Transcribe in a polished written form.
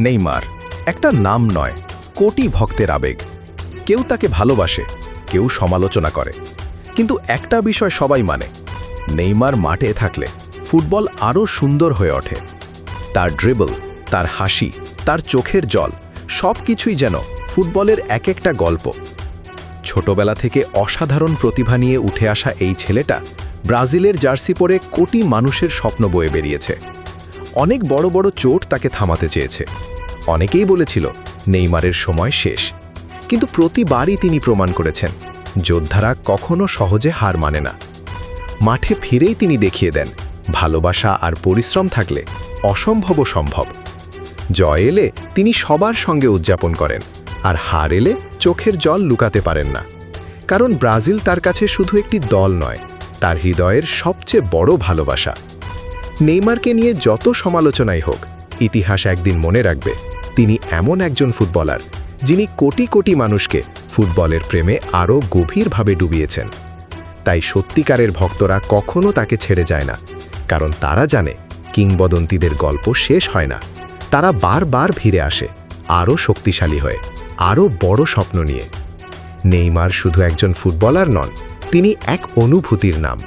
Neymar একটা নাম নয়, কোটি ভক্তের আবেগ। কেউ তাকে ভালোবাসে, কেউ সমালোচনা করে, কিন্তু একটা বিষয় সবাই মানে, নেইমার মাঠে থাকলে ফুটবল আরও সুন্দর হয়ে ওঠে। তার ড্রিবল, তার হাসি, তার চোখের জল সব কিছুই যেন ফুটবলের এক একটা গল্প। ছোটবেলা থেকে অসাধারণ প্রতিভা নিয়ে উঠে আসা এই ছেলেটা ব্রাজিলের জার্সি পরে কোটি মানুষের স্বপ্ন বয়ে বেরিয়েছে। অনেক বড় বড় চোট তাকে থামাতে চেয়েছে, অনেকেই বলেছিল নেইমারের সময় শেষ, কিন্তু প্রতিবারই তিনি প্রমাণ করেছেন যোদ্ধারা কখনো সহজে হার মানে না। মাঠে ফিরেই তিনি দেখিয়ে দেন ভালোবাসা আর পরিশ্রম থাকলে অসম্ভবও সম্ভব। জয় এলে তিনি সবার সঙ্গে উদযাপন করেন, আর হার এলে চোখের জল লুকাতে পারেন না। কারণ ব্রাজিল তার কাছে শুধু একটি দল নয়, তার হৃদয়ের সবচেয়ে বড় ভালোবাসা। নেইমারকে নিয়ে যত সমালোচনাই হোক, ইতিহাস একদিন মনে রাখবে তিনি এমন একজন ফুটবলার যিনি কোটি কোটি মানুষকে ফুটবলের প্রেমে আরও গভীরভাবে ডুবিয়েছেন। তাই সত্যিকারের ভক্তরা কখনো তাকে ছেড়ে যায় না, কারণ তারা জানে কিংবদন্তিদের গল্প শেষ হয় না, তারা বারবার ফিরে আসে আরও শক্তিশালী হয়ে, আরও বড় স্বপ্ন নিয়ে। নেইমার শুধু একজন ফুটবলার নন, তিনি এক অনুভূতির নাম।